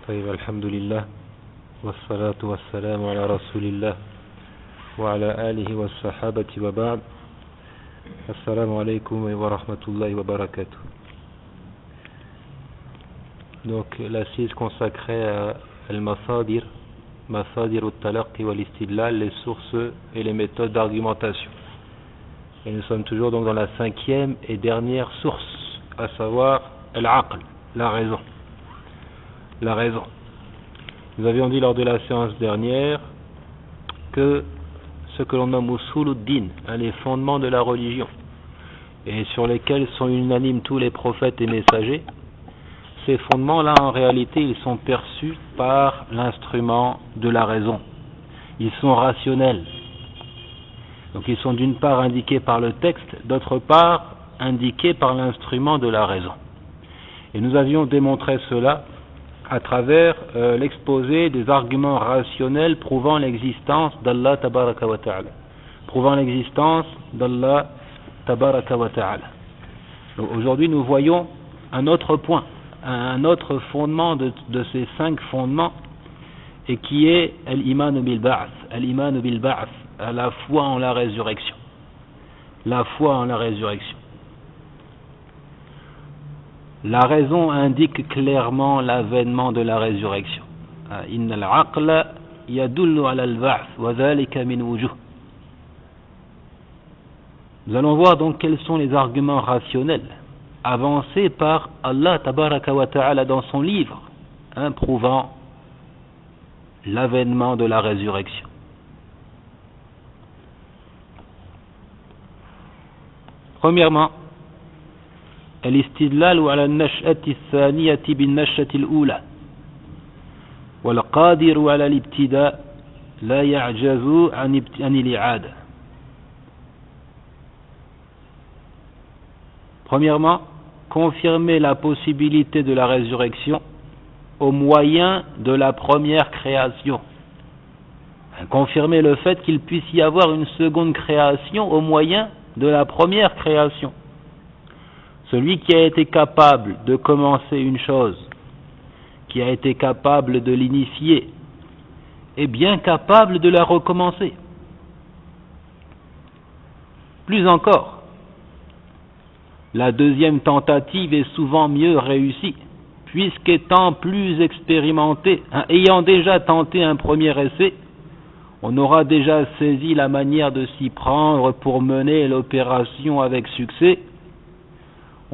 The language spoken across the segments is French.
طيب الحمد لله والصلاة والسلام على رسول الله وعلى آله والصحابة وبعد. Assalamu alaikum wa rahmatullahi wa barakatuh. Donc l'assise consacrée à al-masadir, masadir al-talaqi wal-istidlal, les sources et les méthodes d'argumentation. Et nous sommes toujours donc dans la cinquième et dernière source, à savoir al-aql, la raison. La raison. Nous avions dit lors de la séance dernière que ce que l'on nomme usuluddin, les fondements de la religion, et sur lesquels sont unanimes tous les prophètes et messagers, ces fondements-là, en réalité, ils sont perçus par l'instrument de la raison. Ils sont rationnels. Donc ils sont d'une part indiqués par le texte, d'autre part indiqués par l'instrument de la raison. Et nous avions démontré cela à travers l'exposé des arguments rationnels prouvant l'existence d'Allah tabaraka wa ta'ala. Prouvant l'existence d'Allah tabaraka wa ta'ala. Aujourd'hui, nous voyons un autre point, un autre fondement de ces 5 fondements, et qui est al-iman bil ba'th, al-iman bil ba'th, la foi en la résurrection. La foi en la résurrection. La raison indique clairement l'avènement de la résurrection. Inna al-aqla yadullu ala al-ba'th wa dhalika min wujuh. Nous allons voir donc quels sont les arguments rationnels avancés par Allah tabaraka wa ta'ala dans son livre, prouvant l'avènement de la résurrection. Premièrement, الاستدلال على النشأة الثانية بالنشأة الأولى والقادر على الابتداء لا يعجز عن الإعادة. Premièrement, confirmer la possibilité de la résurrection au moyen de la première création. Confirmer le fait qu'il puisse y avoir une seconde création au moyen de la première création. Celui qui a été capable de commencer une chose, qui a été capable de l'initier, est bien capable de la recommencer. Plus encore, la deuxième tentative est souvent mieux réussie, puisqu'étant plus expérimenté, ayant déjà tenté un premier essai, on aura déjà saisi la manière de s'y prendre pour mener l'opération avec succès.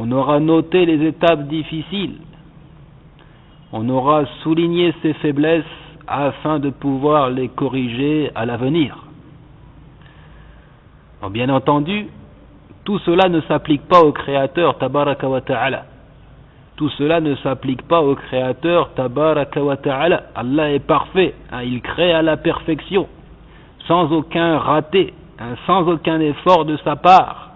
On aura noté les étapes difficiles. On aura souligné ses faiblesses afin de pouvoir les corriger à l'avenir. Bien entendu, tout cela ne s'applique pas au Créateur tabaraka wa ta'ala. Tout cela ne s'applique pas au Créateur tabaraka wa ta'ala. Allah est parfait, il crée à la perfection, sans aucun raté, sans aucun effort de sa part.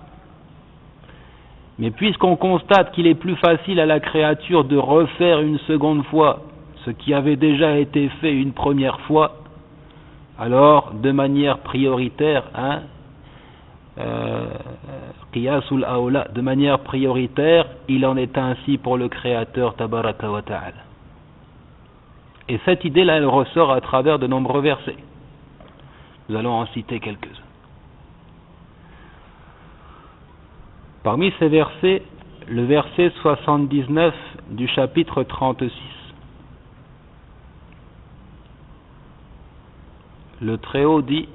Mais puisqu'on constate qu'il est plus facile à la créature de refaire une seconde fois ce qui avait déjà été fait une première fois, alors de manière prioritaire, qiyasul awla, de manière prioritaire, il en est ainsi pour le Créateur tabaraka wa ta'ala. Et cette idée-là, elle ressort à travers de nombreux versets. Nous allons en citer quelques-uns. Parmi ces versets, le verset 79 du chapitre 36. Le Très-Haut dit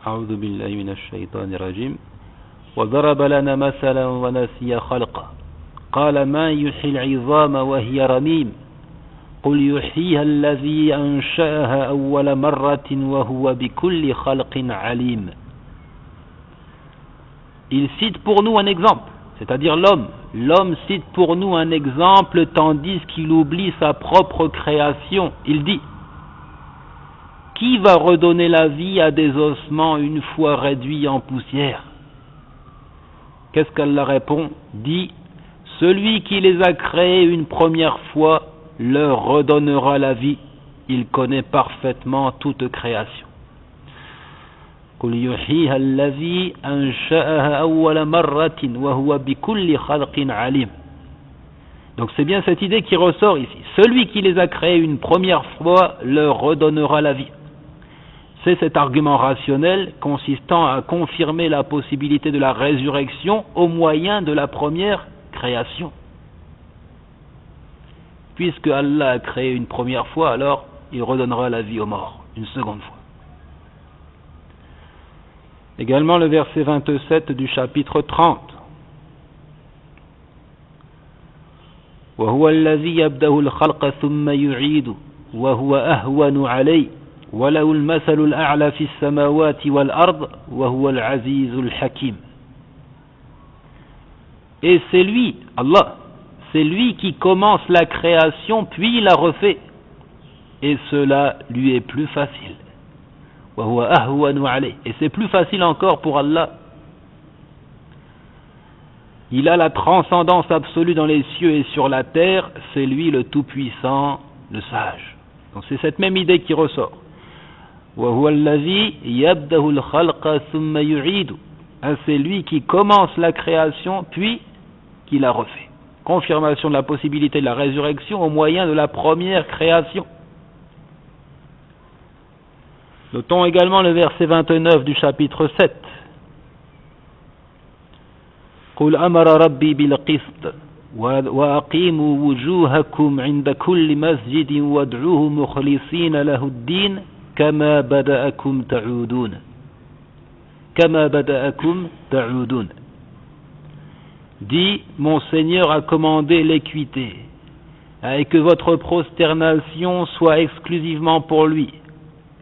أعوذ بالله من الشيطان الرجيم وضرب لنا مثلا ونسي خلقه قال ما يحيي العظام وهي رميم قل يحييها الذي أنشأها أول مرة وهو بكل خلق عليم. Il cite pour nous un exemple, c'est-à-dire l'homme. L'homme cite pour nous un exemple tandis qu'il oublie sa propre création. Il dit: qui va redonner la vie à des ossements une fois réduits en poussière? Qu'est-ce qu'Allah répond? Dit: celui qui les a créés une première fois leur redonnera la vie. Il connaît parfaitement toute création. قل يحييها الذي أنشأها أول مرة وهو بكل خلق عليم. Donc c'est bien cette idée qui ressort ici. Celui qui les a créés une première fois leur redonnera la vie. C'est cet argument rationnel consistant à confirmer la possibilité de la résurrection au moyen de la première création. Puisque Allah a créé une première fois, alors il redonnera la vie aux morts une seconde fois. Également le verset 27 du chapitre 30. وهو الذي يبدأ الخلق ثم يعيد وهو أهون عليه وله المثل الأعلى في السماوات والأرض وهو العزيز الحكيم. Et c'est lui, Allah, c'est lui qui commence la création puis la refait. Et cela lui est plus facile. وهو أهون عليه. Et c'est plus facile encore pour Allah. Il a la transcendance absolue dans les cieux et sur la terre, c'est lui le tout-puissant, le sage. Donc c'est cette même idée qui ressort. وَهُوَ الَّذِي يَبْدَهُ الْخَلْقَ ثُمَّ يُعِيدُ. C'est lui qui commence la création, puis qui la refait. Confirmation de la possibilité de la résurrection au moyen de la première création. Notons également le verset 29 du chapitre 7. قل أمر ربي بالقسط وأقيموا وجوهكم عند كل مسجد وادعوه مخلصين له الدين كما بدأكم تعودون. Dit, mon Seigneur a commandé l'équité et que votre prosternation soit exclusivement pour lui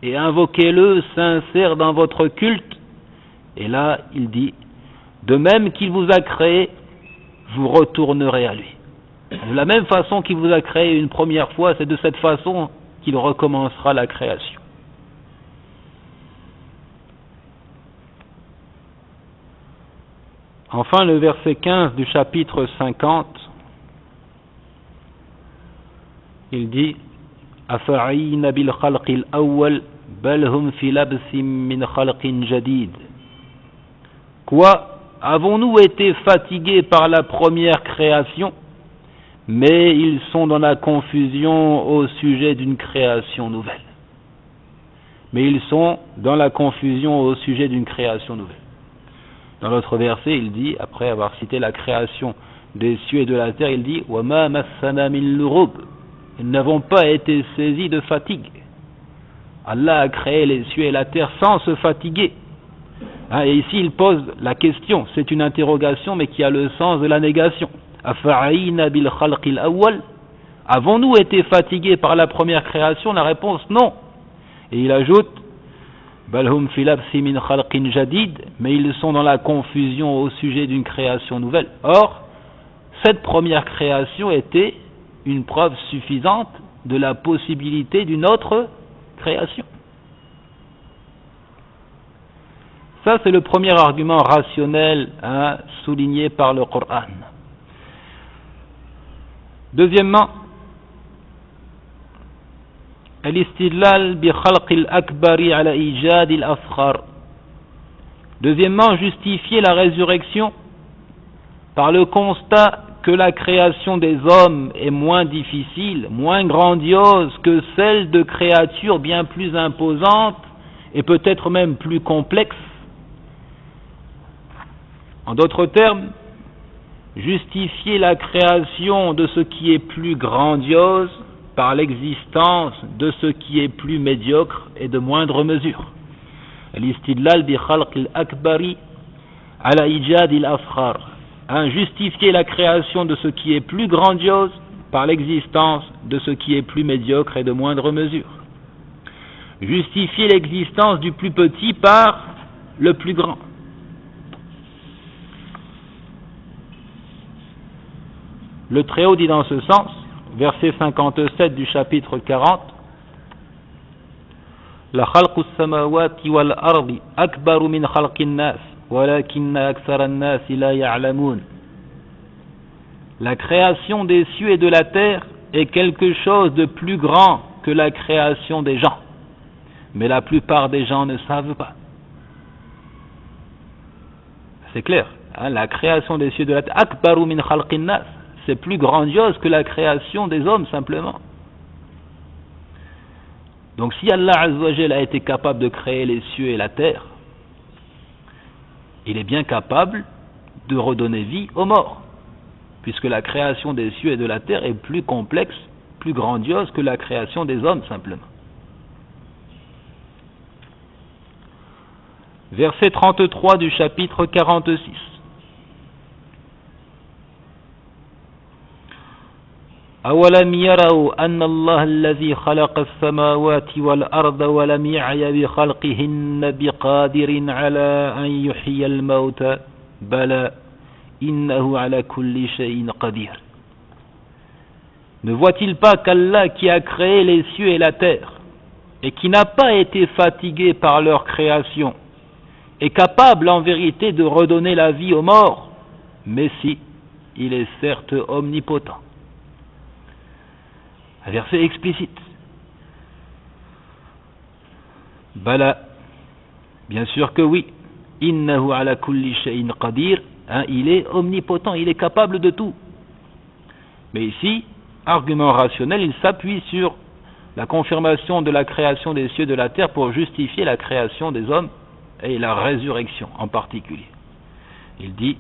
et invoquez-le sincère dans votre culte. Et là il dit, de même qu'il vous a créé, vous retournerez à lui. De la même façon qu'il vous a créé une première fois, c'est de cette façon qu'il recommencera la création. Enfin, le verset 15 du chapitre 50, il dit أَفَعِينَ بِالْخَلْقِ الْأَوَّلِ بَلْ هُمْ فِي لَبْسٍ مِّنْ خَلْقٍ جَدِيدٍ. Quoi? Avons-nous été fatigués par la première création, mais ils sont dans la confusion au sujet d'une création nouvelle. Dans l'autre verset, il dit, après avoir cité la création des cieux et de la terre, il dit « وَمَا مَسَّنَا مِن لُغُوبٍ » Ils n'avons pas été saisis de fatigue. Allah a créé les cieux et la terre sans se fatiguer. Et ici il pose la question, c'est une interrogation mais qui a le sens de la négation. Afa'ina bil khalqil awwal. Avons-nous été fatigués par la première création? La réponse non. Et il ajoute balhum fi labsi min khalqin jadid, mais ils sont dans la confusion au sujet d'une création nouvelle. Or, cette première création était une preuve suffisante de la possibilité d'une autre création. Ça, c'est le premier argument rationnel souligné par le Coran. Deuxièmement, al-istidlal bi khalq al-akbari ala ijad al-asghar. Deuxièmement, justifier la résurrection par le constat que la création des hommes est moins difficile, moins grandiose que celle de créatures bien plus imposantes et peut-être même plus complexes. En d'autres termes, justifier la création de ce qui est plus grandiose par l'existence de ce qui est plus médiocre et de moindre mesure. L'istidlal bi khalq al-akbari ala ijad al-asghar. Justifier la création de ce qui est plus grandiose par l'existence de ce qui est plus médiocre et de moindre mesure. Justifier l'existence du plus petit par le plus grand. Le Très-Haut dit dans ce sens, verset 57 du chapitre 40, La khalqu as-samawati wal ardi akbaru min khalqin nas, walakinna akthara an-nas la ya'lamun. La création des cieux et de la terre est quelque chose de plus grand que la création des gens, mais la plupart des gens ne savent pas. C'est clair, la création des cieux et de la terre, akbaru min khalqin nas, c'est plus grandiose que la création des hommes simplement. Donc si Allah Azza wa Jal a été capable de créer les cieux et la terre, il est bien capable de redonner vie aux morts, puisque la création des cieux et de la terre est plus complexe, plus grandiose que la création des hommes simplement. Verset 33 du chapitre 46. أولم يروا أن الله الذي خلق السماوات والأرض ولم يعي بخلقهن بقادر على أن يحيي الموتى بلى إنه على كل شيء قدير. Ne voit-il pas qu'Allah qui a créé les cieux et la terre et qui n'a pas été fatigué par leur création est capable en vérité de redonner la vie aux morts? Mais si, il est certes omnipotent. Un verset explicite. Bala, bien sûr que oui. Innahu ala kulli shay'in qadir, il est omnipotent, il est capable de tout. Mais ici, argument rationnel, il s'appuie sur la confirmation de la création des cieux et de la terre pour justifier la création des hommes et la résurrection en particulier. Il dit: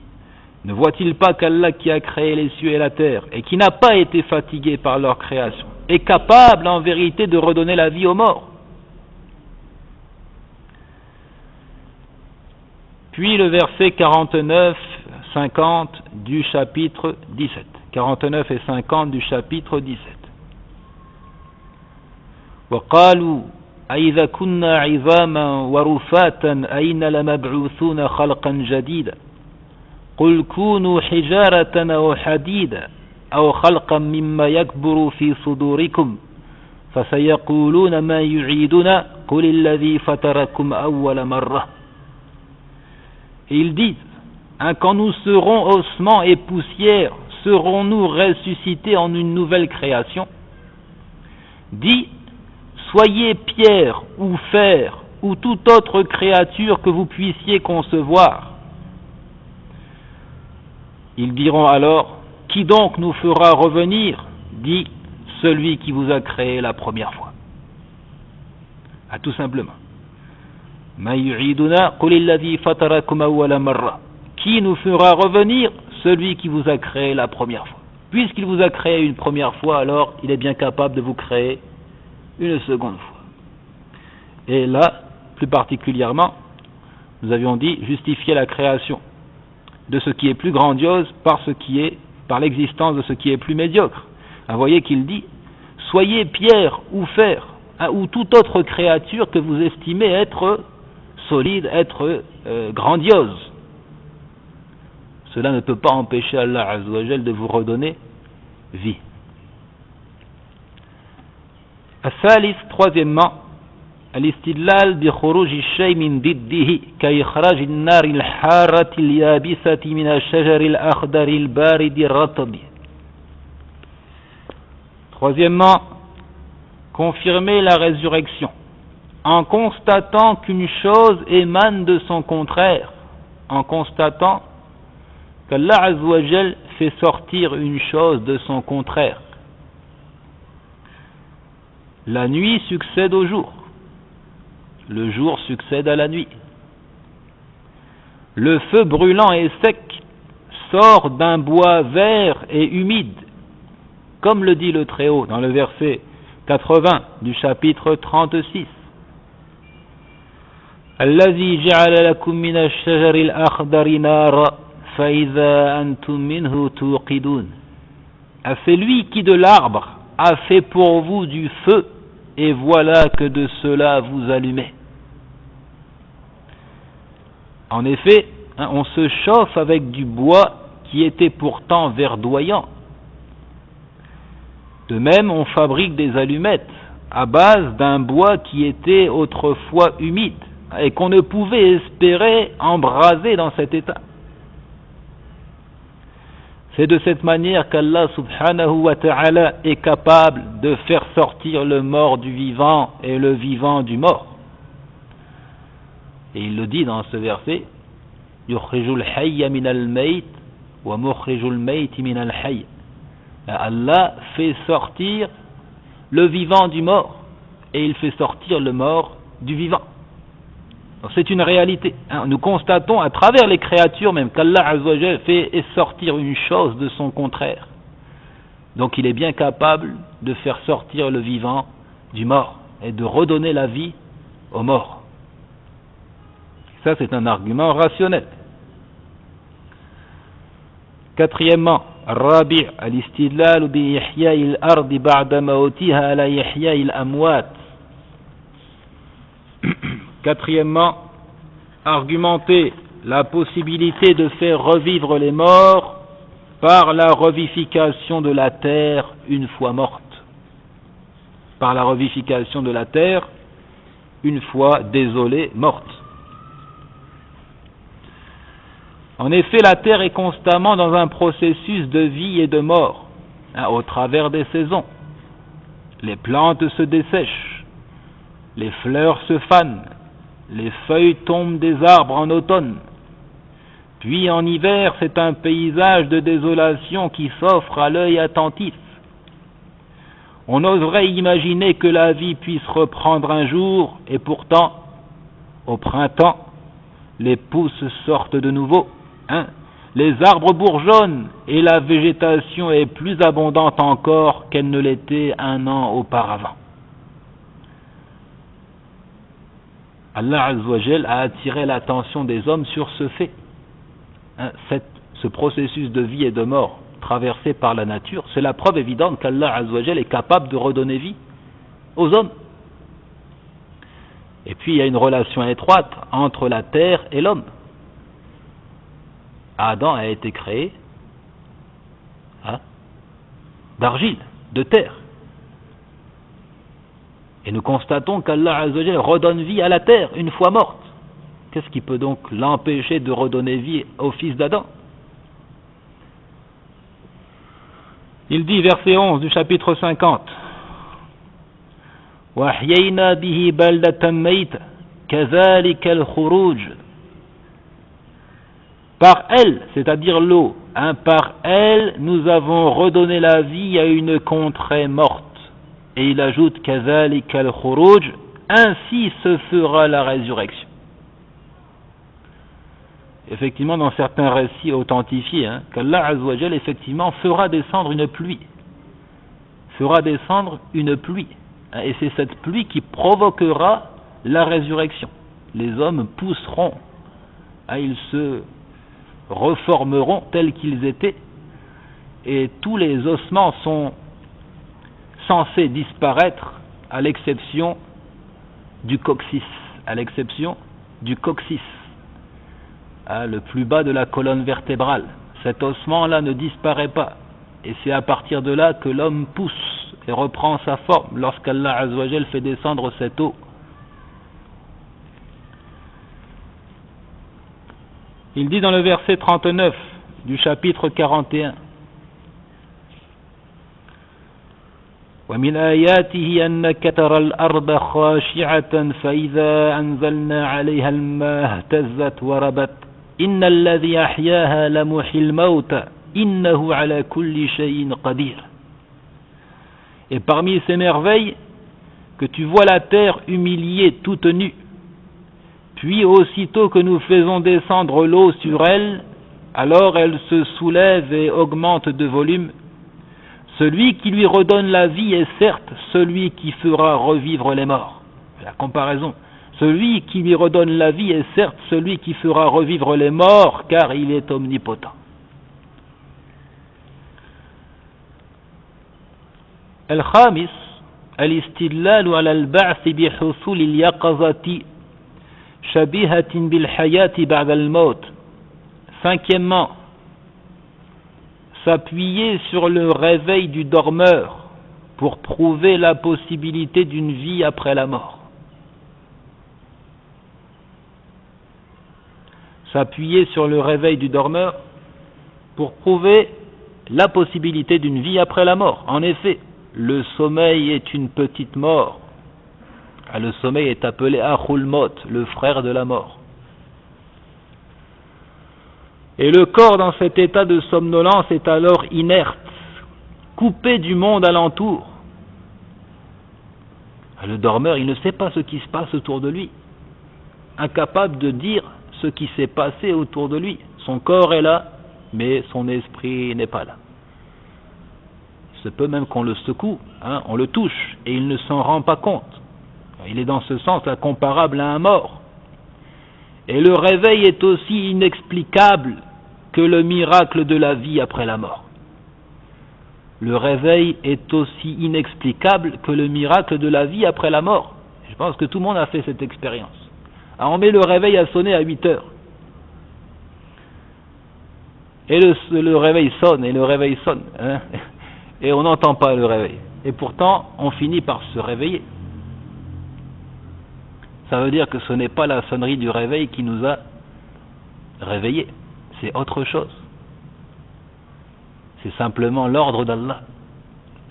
ne voit-il pas qu'Allah qui a créé les cieux et la terre et qui n'a pas été fatigué par leur création est capable en vérité de redonner la vie aux morts? Puis le verset 49-50 du chapitre 17. 49 et 50 du chapitre 17. وقالوا أإذا كنا عظاما ورفاتا أين لمبعوثون خلقا جديدا قل كونوا حجارة أو حديدا أو خلقا مما يكبر في صدوركم فسيقولون ما يعيدنا قل الذي فتركم أول مرة. Et ils disent: quand nous serons ossements et poussière, serons-nous ressuscités en une nouvelle création? Dis: soyez pierre ou fer ou toute autre créature que vous puissiez concevoir. Ils diront alors: qui donc nous fera revenir? Dit: celui qui vous a créé la première fois. Tout simplement. Qui nous fera revenir? Celui qui vous a créé la première fois. Puisqu'il vous a créé une première fois, alors il est bien capable de vous créer une seconde fois. Et là, plus particulièrement, nous avions dit justifier la création de ce qui est plus grandiose par l'existence de ce qui est plus médiocre. Vous voyez qu'il dit: soyez pierre ou fer, ou toute autre créature que vous estimez être solide, être grandiose. Cela ne peut pas empêcher Allah Azza wa Jal de vous redonner vie. الثالث, troisièmement, الاستدلال بخروج الشيء من ضده كإخراج النار الحارة اليابسة من الشجر الأخضر البارد الرطب. Troisièmement, confirmer la résurrection en constatant qu'une chose émane de son contraire, en constatant qu'Allah Azza wa Jal fait sortir une chose de son contraire. La nuit succède au jour. Le jour succède à la nuit. Le feu brûlant et sec sort d'un bois vert et humide, comme le dit le Très-Haut dans le verset 80 du chapitre 36. الذي جعل لكم من الشجر الأخضر نارا فإذا أنتم منه توقدون. C'est lui qui de l'arbre a fait pour vous du feu, et voilà que de cela vous allumez. En effet, on se chauffe avec du bois qui était pourtant verdoyant. De même, on fabrique des allumettes à base d'un bois qui était autrefois humide et qu'on ne pouvait espérer embraser dans cet état. C'est de cette manière qu'Allah subhanahu wa ta'ala est capable de faire sortir le mort du vivant et le vivant du mort. Et il le dit dans ce verset: yukhrijul hayya minal mayt wa mukhrijul mayt minal hayy. Allah fait sortir le vivant du mort et il fait sortir le mort du vivant. C'est une réalité. Nous constatons à travers les créatures même qu'Allah Azza wa Jal fait sortir une chose de son contraire. Donc il est bien capable de faire sortir le vivant du mort et de redonner la vie au mort. Ça c'est un argument rationnel. Quatrièmement, الرابع الاستدلال بإحياء الأرض بعد موتها على إحياء الأموات. Quatrièmement, argumenter la possibilité de faire revivre les morts par la revivification de la terre une fois morte. Par la revivification de la terre une fois désolée, morte. En effet, la terre est constamment dans un processus de vie et de mort, au travers des saisons. Les plantes se dessèchent, les fleurs se fanent, les feuilles tombent des arbres en automne. Puis en hiver, c'est un paysage de désolation qui s'offre à l'œil attentif. On oserait imaginer que la vie puisse reprendre un jour, et pourtant, au printemps, les pousses sortent de nouveau. Les arbres bourgeonnent et la végétation est plus abondante encore qu'elle ne l'était un an auparavant. Allah Azza wa Jal a attiré l'attention des hommes sur ce fait. Ce processus de vie et de mort traversé par la nature, c'est la preuve évidente qu'Allah Azza wa Jal est capable de redonner vie aux hommes. Et puis il y a une relation étroite entre la terre et l'homme. Adam a été créé d'argile, de terre. Et nous constatons qu'Allah Azza wa Jal redonne vie à la terre une fois morte. Qu'est-ce qui peut donc l'empêcher de redonner vie au fils d'Adam? Il dit, verset 11 du chapitre 50, وَأَحْيَيْنَا بِهِ بَلْدَةً مَيْتًا كَذَلِكَ الْخُرُوجُ. Par elle, c'est-à-dire l'eau, par elle, nous avons redonné la vie à une contrée morte. Et il ajoute كَذَلِكَ الْخُرُوجُ, ainsi se fera la résurrection. Effectivement, dans certains récits authentifiés, qu'Allah Azza wa Jal effectivement fera descendre une pluie. Fera descendre une pluie. Et c'est cette pluie qui provoquera la résurrection. Les hommes pousseront, ils se reformeront tels qu'ils étaient, et tous les ossements sont censés disparaître à l'exception du coccyx, le plus bas de la colonne vertébrale. Cet ossement-là ne disparaît pas, et c'est à partir de là que l'homme pousse et reprend sa forme lorsqu'Allah Azza wa Jal fait descendre cette eau. Il dit dans le verset 39 du chapitre 41, وَمِنْ آيَاتِهِ أَنَّكَ تَرَى الْأَرْضَ خَاشِعَةً فَإِذَا أَنزَلْنَا عَلَيْهَا الْمَاءَ اهْتَزَّتْ وَرَبَتْ إِنَّ الَّذِي أَحْيَاهَا لَمُحْيِي الْمَوْتَى إِنَّهُ عَلَى كُلِّ شَيْءٍ قَدِيرٌ. Et parmi ces merveilles, que tu vois la terre humiliée toute nue, puis aussitôt que nous faisons descendre l'eau sur elle, alors elle se soulève et augmente de volume. Celui qui lui redonne la vie est certes celui qui fera revivre les morts. La comparaison. Celui qui lui redonne la vie est certes celui qui fera revivre les morts, car il est omnipotent. الخامس الاستدلال على البعث بحصول اليقظة شبيهة بالحياة بعد الموت. Cinquièmement, s'appuyer sur le réveil du dormeur pour prouver la possibilité d'une vie après la mort. S'appuyer sur le réveil du dormeur pour prouver la possibilité d'une vie après la mort. En effet, le sommeil est une petite mort. Le sommeil est appelé Akhul Maut, le frère de la mort. Et le corps dans cet état de somnolence est alors inerte, coupé du monde alentour. Le dormeur, il ne sait pas ce qui se passe autour de lui, incapable de dire ce qui s'est passé autour de lui. Son corps est là, mais son esprit n'est pas là. Il se peut même qu'on le secoue, on le touche, et il ne s'en rend pas compte. Il est dans ce sens là comparable à un mort. Et le réveil est aussi inexplicable que le miracle de la vie après la mort. Le réveil est aussi inexplicable que le miracle de la vie après la mort. Je pense que tout le monde a fait cette expérience. Alors on met le réveil à sonner à 8 heures. Et le réveil sonne, et le réveil sonne. Et on n'entend pas le réveil. Et pourtant, on finit par se réveiller. Ça veut dire que ce n'est pas la sonnerie du réveil qui nous a réveillés. C'est autre chose. C'est simplement l'ordre d'Allah.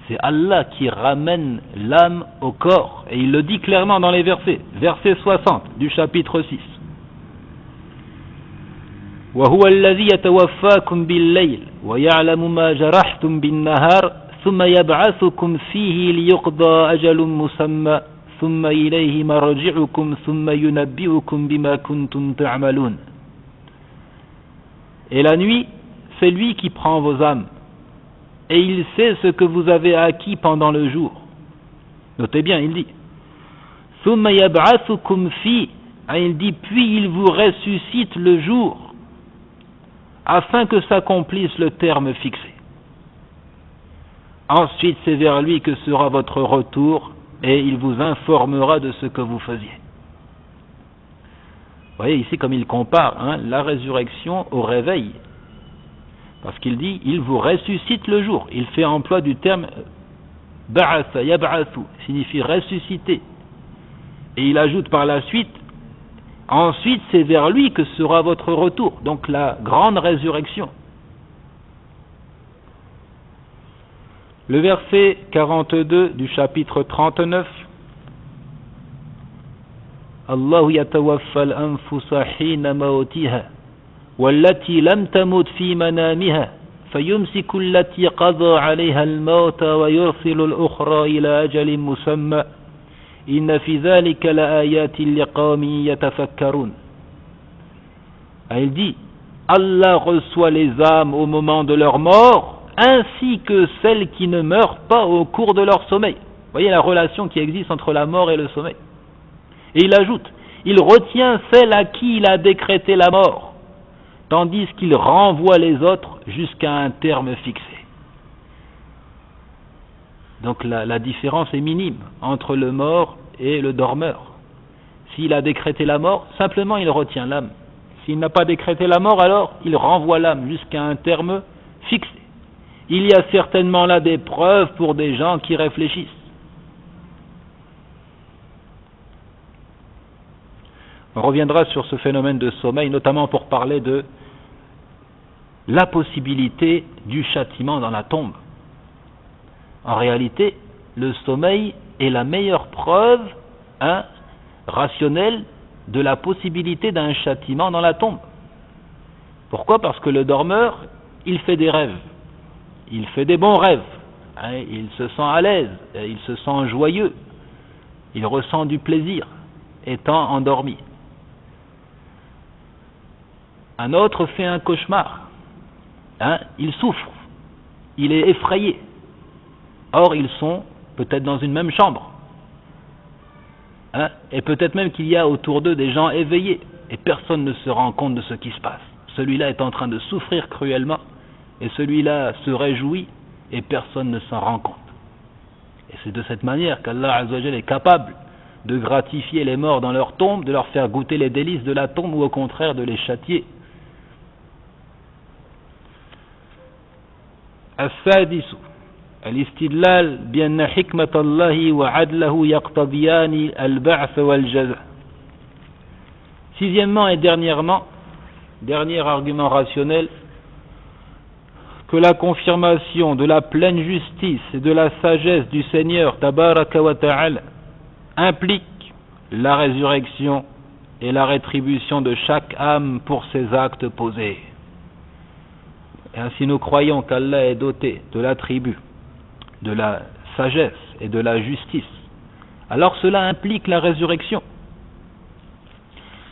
C'est Allah qui ramène l'âme au corps. Et il le dit clairement dans les versets. Verset 60 du chapitre 6. وَهُوَ الَّذِي يَتَوَفَّاكُمْ بِاللَّيْلِ وَيَعْلَمُ مَا جَرَحْتُمْ بِالنَّهَارِ ثُمَّ يَبْعَثُكُمْ فِيهِ لِيُقْضَى أَجَلٌ مُّسَمًّى ثُمَّ إِلَيْهِ مَرْجِعُكُمْ ثُمَّ يُنَبِّئُكُمْ بِمَا كُنتُمْ تَعْمَلُونَ. Et la nuit, c'est lui qui prend vos âmes. Et il sait ce que vous avez acquis pendant le jour. Notez bien, il dit ثُمَّ يَبْعَثُكُمْ فِيهِ. Il dit puis il vous ressuscite le jour afin que s'accomplisse le terme fixé. Ensuite c'est vers lui que sera votre retour et il vous informera de ce que vous faisiez. Vous voyez ici comme il compare la résurrection au réveil. Parce qu'il dit, il vous ressuscite le jour. Il fait emploi du terme ba'atha, yab'athu, signifie ressusciter. Et il ajoute par la suite, ensuite c'est vers lui que sera votre retour. Donc la grande résurrection. Le verset 42 du chapitre 39. Allahu yatawaffa al-anfusa hina mawtiha والتي لم تمت في منامها فيمسك التي قضى عليها الموت ويرسل الأخرى إلى أجل مسمى إن في ذلك لآيات لقوم يتفكرون. Il dit, Allah reçoit les âmes au moment de leur mort ainsi que celles qui ne meurent pas au cours de leur sommeil. Vous voyez la relation qui existe entre la mort et le sommeil. Et il ajoute, il retient celle à qui il a décrété la mort, tandis qu'il renvoie les autres jusqu'à un terme fixé. Donc la différence est minime entre le mort et le dormeur. S'il a décrété la mort, simplement il retient l'âme. S'il n'a pas décrété la mort, alors il renvoie l'âme jusqu'à un terme fixé. Il y a certainement là des preuves pour des gens qui réfléchissent. On reviendra sur ce phénomène de sommeil, notamment pour parler de la possibilité du châtiment dans la tombe. En réalité, le sommeil est la meilleure preuve rationnelle de la possibilité d'un châtiment dans la tombe. Pourquoi ? Parce que le dormeur, il fait des rêves. Il fait des bons rêves. Il se sent à l'aise, il se sent joyeux. Il ressent du plaisir étant endormi. Un autre fait un cauchemar. Il souffre. Il est effrayé. Or, ils sont peut-être dans une même chambre. Et peut-être même qu'il y a autour d'eux des gens éveillés. Et personne ne se rend compte de ce qui se passe. Celui-là est en train de souffrir cruellement. Et celui-là se réjouit. Et personne ne s'en rend compte. Et c'est de cette manière qu'Allah Azza wa Jalla est capable de gratifier les morts dans leur tombe, de leur faire goûter les délices de la tombe ou au contraire de les châtier. السادس الاستدلال بأن حكمة الله وعدله يقتضيان البعث والجزاء. Sixièmement et dernier argument rationnel, que la confirmation de la pleine justice et de la sagesse du Seigneur Tabaraka wa Ta'ala implique la résurrection et la rétribution de chaque âme pour ses actes posés. Et ainsi nous croyons qu'Allah est doté de l'attribut de la sagesse et de la justice, alors cela implique la résurrection.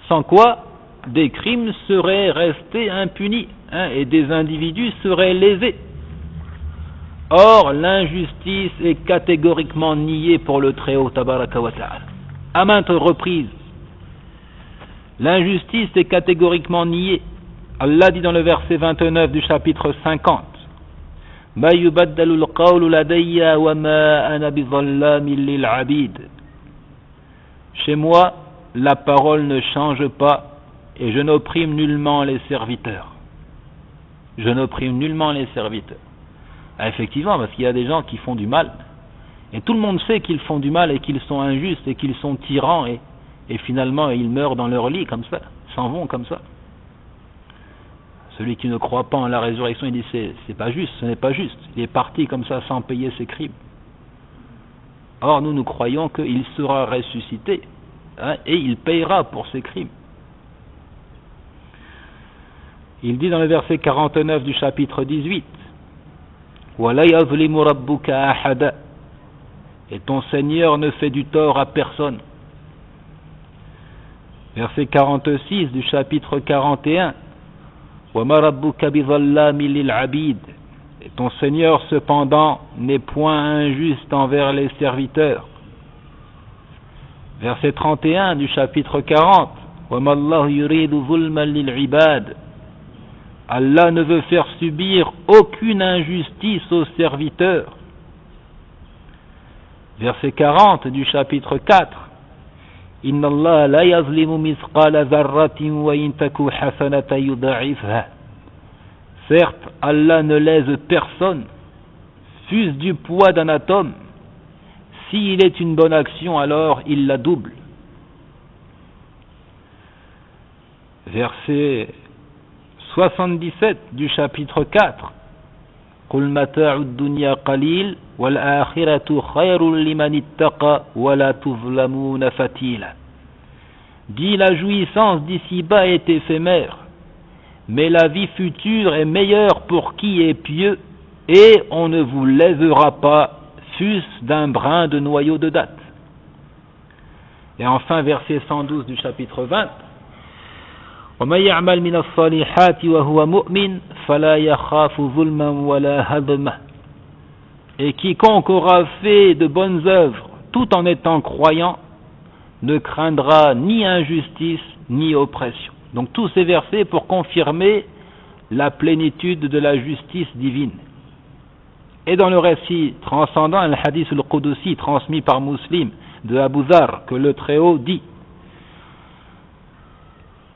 Sans quoi, des crimes seraient restés impunis et des individus seraient lésés. Or, l'injustice est catégoriquement niée pour le Très-Haut Tabaraka wa Ta'ala. À maintes reprises, l'injustice est catégoriquement niée. Allah dit dans le verset 29 du chapitre 50, Ma yubaddalu al-qawlu ladayya wa ma ana bizallamin lil abid. Chez moi, la parole ne change pas et je n'opprime nullement les serviteurs. Je n'opprime nullement les serviteurs. Ah, effectivement, parce qu'il y a des gens qui font du mal. Et tout le monde sait qu'ils font du mal et qu'ils sont injustes et qu'ils sont tyrans et finalement ils meurent dans leur lit comme ça, s'en vont comme ça. Celui qui ne croit pas en la résurrection, il dit c'est pas juste, ce n'est pas juste. Il est parti comme ça sans payer ses crimes. Or nous croyons qu'il sera ressuscité et il payera pour ses crimes. Il dit dans le verset 49 du chapitre 18, وَلَا يَظْلِمُ رَبُّكَ أَحَدًا. Et ton Seigneur ne fait du tort à personne. Verset 46 du chapitre 41, وَمَا رَبُّكَ بِظَلَّامٍ لِلْعَبِيدِ. Et ton Seigneur cependant n'est point injuste envers les serviteurs. Verset 31 du chapitre 40, وَمَا اللَّهُ يُرِيدُ ظُلْمًا لِلْعِبَادِ. Allah ne veut faire subir aucune injustice aux serviteurs. Verset 40 du chapitre 4. Inna Allah la yazlimu mithqala dharratin wa in taku hasanatan yudha'ifha. Certes, Allah ne lèse personne, fût-ce du poids d'un atome. S'il est une bonne action, alors il la double. Verset 77 du chapitre 4. قُلْ مَتَاعُ الدُّنْيَا قَلِيلٌ وَالْآخِرَةُ خَيْرٌ لِمَنِ اتَّقَى وَلَا تُظْلَمُونَ فَتِيلًا. Dis, la jouissance d'ici-bas est éphémère, mais la vie future est meilleure pour qui est pieux, et on ne vous lèvera pas, fût-ce d'un brin de noyau de date. Et enfin, verset 112 du chapitre 20. وَمَنْ يَعْمَلْ مِنَ الصَّالِحَاتِ وَهُوَ مُؤْمِنٌ فَلَا يَخَافُ ظُلْمًا وَلَا هَضْمًا. Et quiconque aura fait de bonnes œuvres tout en étant croyant ne craindra ni injustice ni oppression. Donc tous ces versets pour confirmer la plénitude de la justice divine. Et dans le récit transcendant, un hadith al-Qudusi transmis par Muslim de Abu Dharr, que le Très-Haut dit: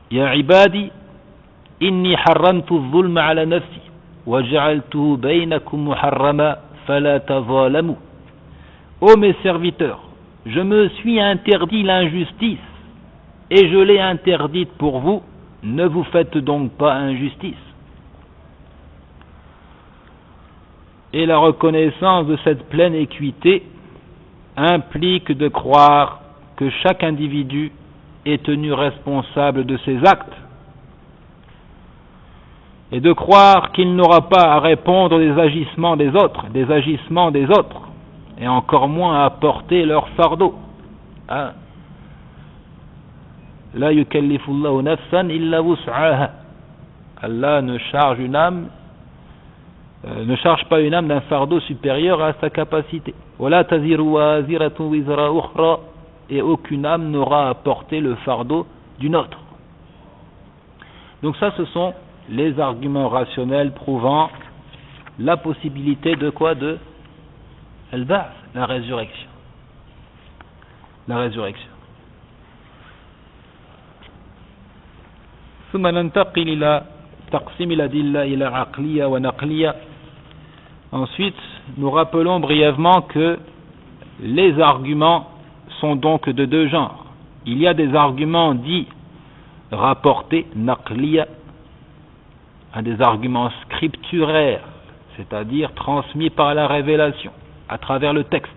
Ya ibadi, inni harramtu al-zulma ala nafsi wa ja'altuhu baynakum muharrama fala tazalamu. Ô mes serviteurs, je me suis interdit l'injustice et je l'ai interdite pour vous, ne vous faites donc pas injustice. Et la reconnaissance de cette pleine équité implique de croire que chaque individu est tenu responsable de ses actes et de croire qu'il n'aura pas à répondre des agissements des autres, et encore moins à porter leur fardeau. La yukallifullahu nafsan illa wus'aha. Allah ne charge pas une âme d'un fardeau supérieur à sa capacité. Wala taziru waziratu wizra ukhra. Et aucune âme n'aura à porter le fardeau d'une autre. Donc ça, ce sont les arguments rationnels prouvant la possibilité de quoi? De al-ba'th, la résurrection. La résurrection. ثم ننتقل إلى تقسيم الأدلة إلى عقلية ونقلية. Ensuite, nous rappelons brièvement que les arguments sont donc de deux genres. Il y a des arguments dits rapportés, naqliya, des arguments scripturaires, c'est-à-dire transmis par la révélation, à travers le texte.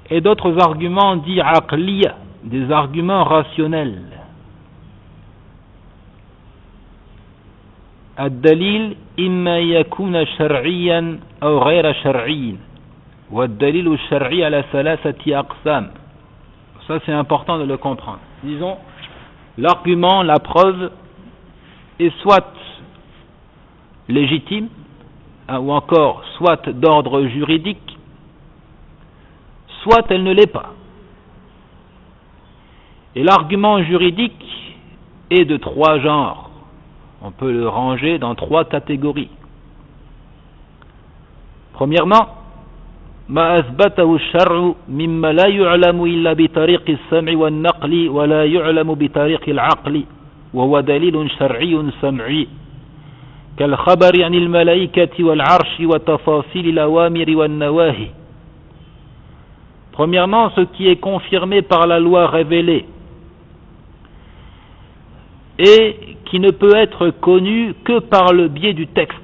Et d'autres arguments dits aqliya, des arguments rationnels. الدليل إما يكون شرعيا أو غير شرعي والدليل الشرعي على ثلاثة أقسام. Ça c'est important de le comprendre. Disons, l'argument, la preuve est soit légitime ou encore soit d'ordre juridique, soit elle ne l'est pas. Et l'argument juridique est de trois genres. On peut le ranger dans trois catégories. Premièrement, ما أثبته الشرع مما لا يعلم إلا بطريق السمع والنقل ولا يعلم بطريق العقل وهو دليل شرعي سمعي كالخبر عن الملائكة والعرش وتفاصيل الأوامر والنواهي. Premièrement, ce qui est confirmé par la loi révélée et qui ne peut être connu que par le biais du texte,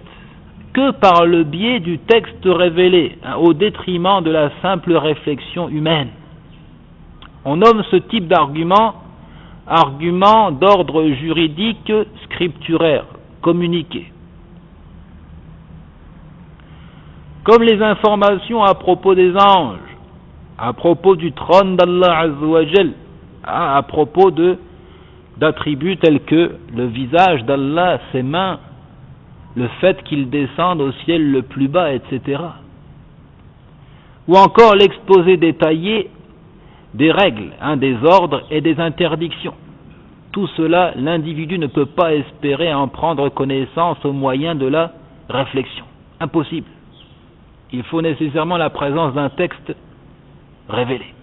révélé, au détriment de la simple réflexion humaine. On nomme ce type d'argument argument d'ordre juridique scripturaire, communiqué. Comme les informations à propos des anges, à propos du trône d'Allah Azza wa Jal, à propos d'attributs tels que le visage d'Allah, ses mains, le fait qu'il descende au ciel le plus bas, etc. Ou encore l'exposé détaillé des règles, des ordres et des interdictions. Tout cela, l'individu ne peut pas espérer en prendre connaissance au moyen de la réflexion. Impossible. Il faut nécessairement la présence d'un texte révélé.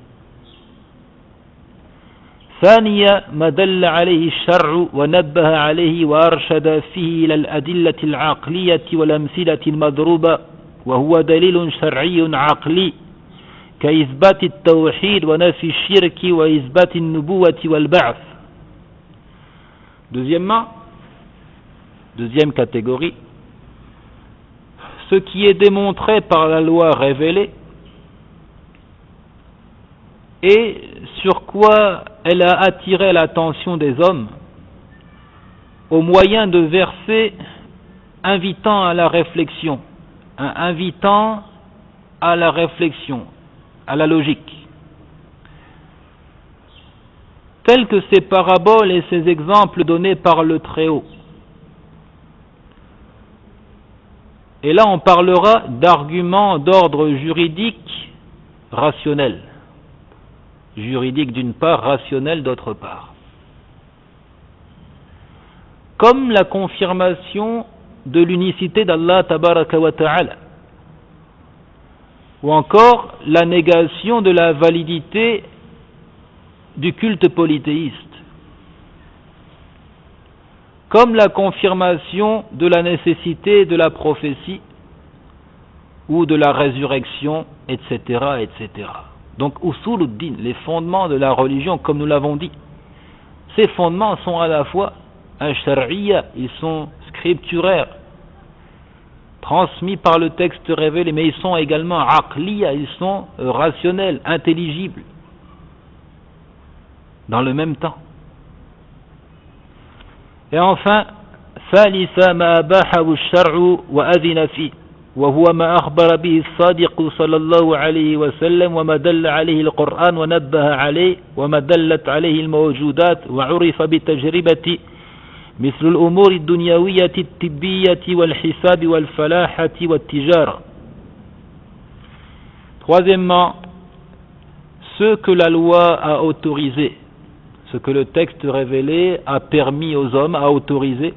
ثانيا ما دل عليه الشرع ونبه عليه وأرشد فيه إلى الأدلة العقلية والأمثلة المضروبة وهو دليل شرعي عقلي كإثبات التوحيد ونفي الشرك وإثبات النبوة والبعث. Deuxièmement, deuxième catégorie, ce qui est démontré par la loi révélée et sur quoi elle a attiré l'attention des hommes au moyen de versets invitant à la réflexion, à la logique, tels que ces paraboles et ces exemples donnés par le Très-Haut. Et là, on parlera d'arguments d'ordre juridique rationnel. Juridique d'une part, rationnel d'autre part. Comme la confirmation de l'unicité d'Allah tabaraka wa ta'ala, ou encore la négation de la validité du culte polythéiste, comme la confirmation de la nécessité de la prophétie ou de la résurrection, etc., etc. Donc, usuluddin, les fondements de la religion, comme nous l'avons dit, ces fondements sont à la fois shar'iyya, ils sont scripturaires, transmis par le texte révélé, mais ils sont également aqliya, ils sont rationnels, intelligibles, dans le même temps. Et enfin, ثالثا ما أباحه الشرع وأذن فيه وهو ما أخبر به الصادق صلى الله عليه وسلم وما دل عليه القرآن ونبه عليه وما دلت عليه الموجودات وعرف بالتجربة مثل الأمور الدنيوية الطبية والحساب والفلاحة والتجارة. Troisièmement, ce que la loi a autorisé, ce que le texte révélé a permis aux hommes, a autorisé,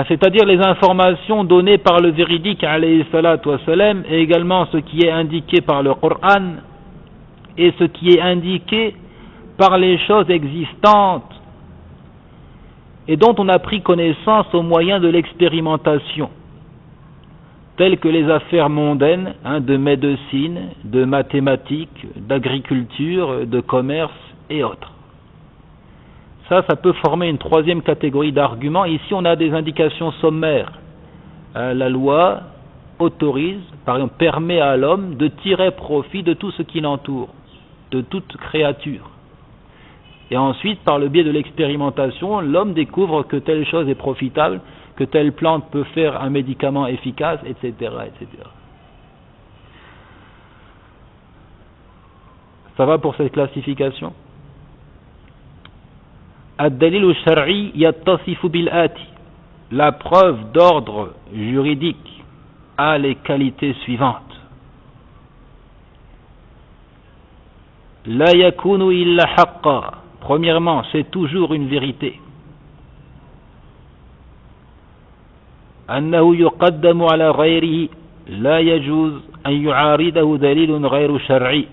c'est-à-dire les informations données par le véridique alayhi salatu wassalam, et également ce qui est indiqué par le Coran et ce qui est indiqué par les choses existantes et dont on a pris connaissance au moyen de l'expérimentation, telles que les affaires mondaines, de médecine, de mathématiques, d'agriculture, de commerce et autres. Ça peut former une troisième catégorie d'arguments. Ici, on a des indications sommaires. La loi autorise, par exemple, permet à l'homme de tirer profit de tout ce qui l'entoure, de toute créature. Et ensuite, par le biais de l'expérimentation, l'homme découvre que telle chose est profitable, que telle plante peut faire un médicament efficace, etc., etc. Ça va pour cette classification? Ad-dalil al-shar'i yattasifu bil-ati. La preuve d'ordre juridique a les qualités suivantes. La yakunu illa haqqa. Premièrement, c'est toujours une vérité. Annahu yuqaddamu ala ghayrihi la yajuz an yu'aridahu dalilun ghayru shar'i.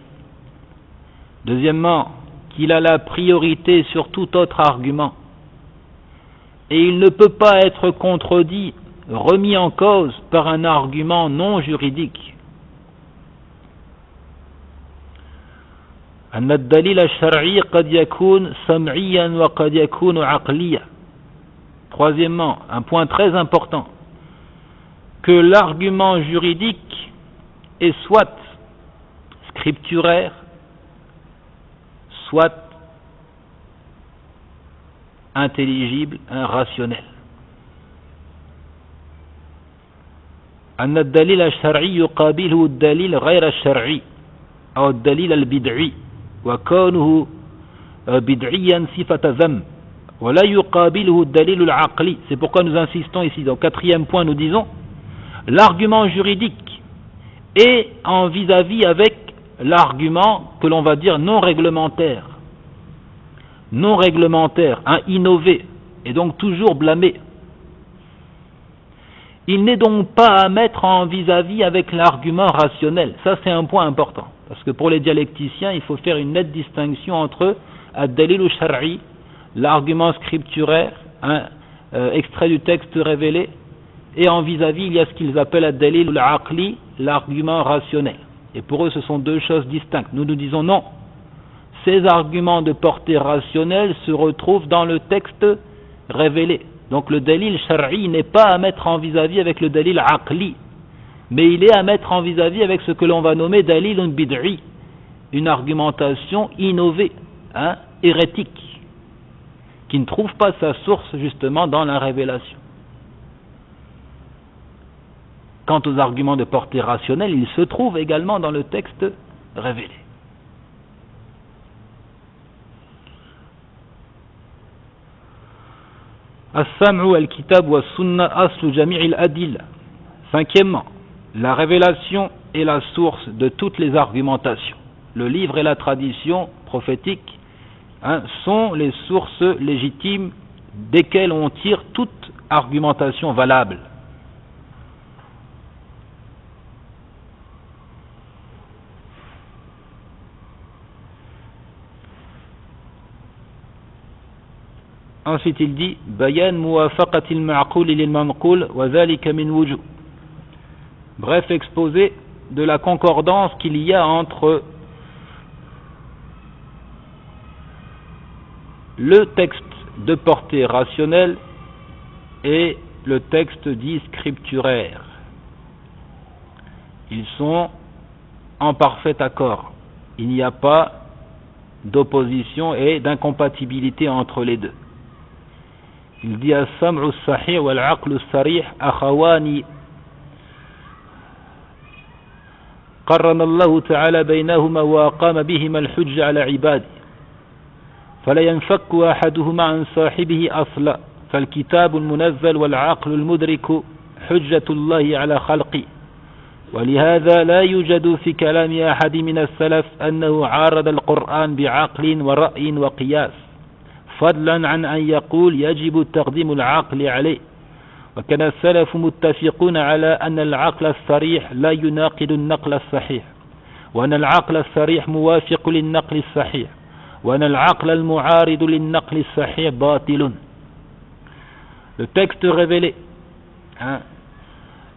Deuxièmement, qu'il a la priorité sur tout autre argument. Et il ne peut pas être contredit, remis en cause par un argument non juridique. أن الدليل الشرعي قد يكون سمعيا وقد يكون عقليا. Troisièmement, un point très important, que l'argument juridique est soit scripturaire, soit intelligible, rationnel. أن الدليل الشرعي يقابله الدليل غير الشرعي أو الدليل البدعي وكونه بدعيا صفة ذم ولا يقابله الدليل العقلي. C'est pourquoi nous insistons ici. Dans le quatrième point, nous disons l'argument juridique est en vis-à-vis avec l'argument que l'on va dire non réglementaire, innové, et donc toujours blâmé. Il n'est donc pas à mettre en vis-à-vis avec l'argument rationnel. Ça, c'est un point important. Parce que pour les dialecticiens, il faut faire une nette distinction entre ad-dalil al-shar'i, l'argument scripturaire, extrait du texte révélé, et en vis-à-vis, il y a ce qu'ils appellent ad-dalil al-aqli, l'argument rationnel. Et pour eux, ce sont deux choses distinctes. Nous nous disons non. Ces arguments de portée rationnelle se retrouvent dans le texte révélé. Donc le dalil shar'i n'est pas à mettre en vis-à-vis avec le dalil aqli, mais il est à mettre en vis-à-vis avec ce que l'on va nommer dalilun bid'i, une argumentation innovée, hérétique, qui ne trouve pas sa source justement dans la révélation. Quant aux arguments de portée rationnelle, ils se trouvent également dans le texte révélé. As-sam'u al-kitab wa sunna aslu jami'il adil. Cinquièmement, la révélation est la source de toutes les argumentations. Le livre et la tradition prophétique sont les sources légitimes desquelles on tire toute argumentation valable. Ensuite il dit bayan muwafaqatil ma'qul lil manqul wa dhalika min wujuh. Bref exposé de la concordance qu'il y a entre le texte de portée rationnelle et le texte dit scripturaire. Ils sont en parfait accord. Il n'y a pas d'opposition et d'incompatibilité entre les deux. Il dit as-sam'u as-sahih wal-'aqlu as-sarih akhawani قرن الله تعالى بينهما وقام بهما الحجة على عباده فلا ينفك أحدهما عن صاحبه أصلا فالكتاب المنزل والعقل المدرك حجة الله على خلقه ولهذا لا يوجد في كلام أحد من السلف أنه عارض القرآن بعقل ورأي وقياس فضلا عن أن يقول يجب تقديم العقل عليه وكان السلف متفقون على أن العقل الصريح لا يناقض النقل الصحيح وأن العقل الصريح موافق للنقل الصحيح وأن العقل المعارض للنقل الصحيح باطل. Le texte révélé,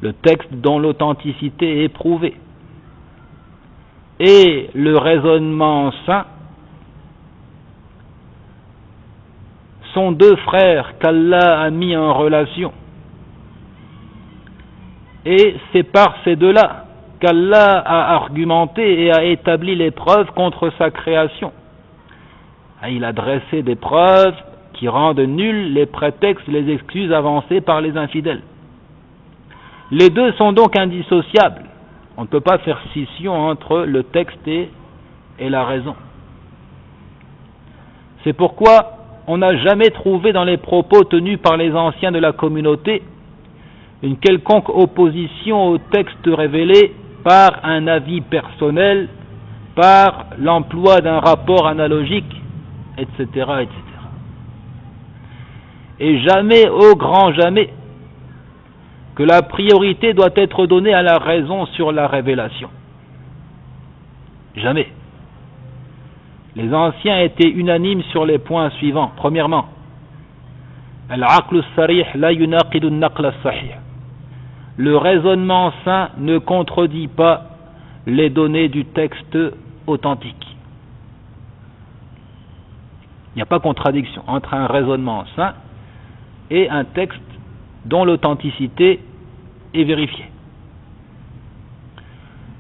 le texte dont l'authenticité est prouvée, et le raisonnement saint sont deux frères qu'Allah a mis en relation. Et c'est par ces deux-là qu'Allah a argumenté et a établi les preuves contre sa création. Il a dressé des preuves qui rendent nuls les prétextes, les excuses avancées par les infidèles. Les deux sont donc indissociables. On ne peut pas faire scission entre le texte et la raison. C'est pourquoi on n'a jamais trouvé dans les propos tenus par les anciens de la communauté une quelconque opposition au texte révélé par un avis personnel, par l'emploi d'un rapport analogique, etc., etc. Et jamais, au grand jamais, que la priorité doit être donnée à la raison sur la révélation. Jamais. Les anciens étaient unanimes sur les points suivants. Premièrement, al-aql as-sarih la yunaqidu an-naql as-sahih. Le raisonnement sain ne contredit pas les données du texte authentique. Il n'y a pas contradiction entre un raisonnement sain et un texte dont l'authenticité est vérifiée.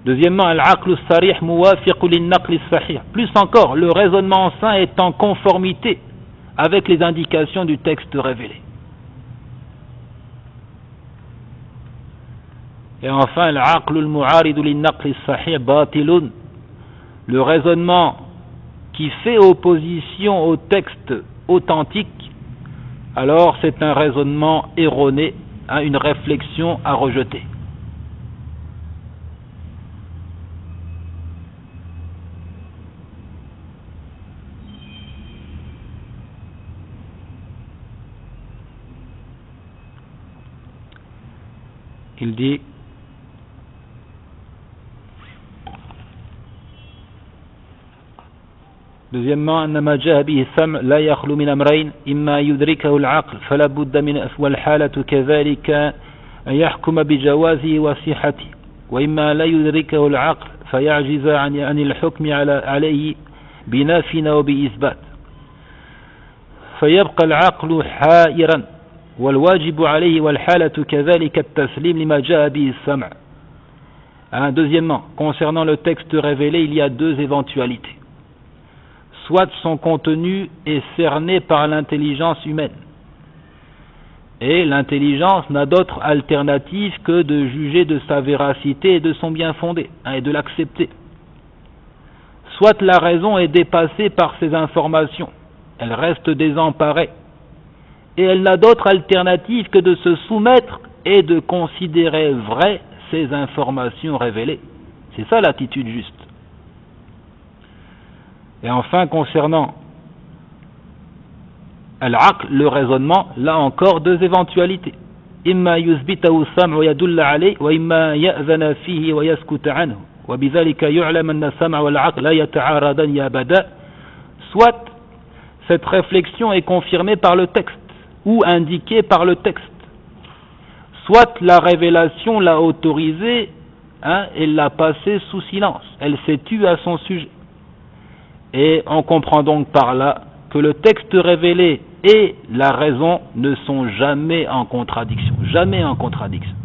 Deuxièmement, al-aql as-sarih muwafiq lin-naql as-sahih. Plus encore, le raisonnement sain est en conformité avec les indications du texte révélé. Et enfin, al-aql al-mu'arid lin-naql as-sahih batilun. Le raisonnement qui fait opposition au texte authentique, alors c'est un raisonnement erroné, une réflexion à rejeter. Il dit deuxièmement أن ما جاء به السمع لا يخلو من أمرين إما يدركه العقل فلا بد من والحالة كذلك أن يحكم بجوازه وصحته وإما لا يدركه العقل فيعجز عن الحكم عليه بنفي وبإثبات فيبقى العقل حائرا والواجب عليه والحالة كذلك التسليم لما جاء به السمع. Deuxièmement, concernant le texte révélé, il y a deux éventualités. Soit son contenu est cerné par l'intelligence humaine, et l'intelligence n'a d'autre alternative que de juger de sa véracité et de son bien fondé, et de l'accepter. Soit la raison est dépassée par ces informations, elle reste désemparée, et elle n'a d'autre alternative que de se soumettre et de considérer vraies ces informations révélées. C'est ça l'attitude juste. Et enfin, concernant al-aql, le raisonnement, là encore deux éventualités. Imma yuzbitahu as-sam' wa yadulla alayhi wa imma ya'zana fihi wa yaskuta anhu wa bidhalika yu'lam anna as-sam' wal 'aql la yata'aradan abada. Soit cette réflexion est confirmée par le texte ou indiquée par le texte. Soit la révélation l'a autorisée et l'a passée sous silence. Elle s'est tue à son sujet. Et on comprend donc par là que le texte révélé et la raison ne sont jamais en contradiction. Jamais en contradiction.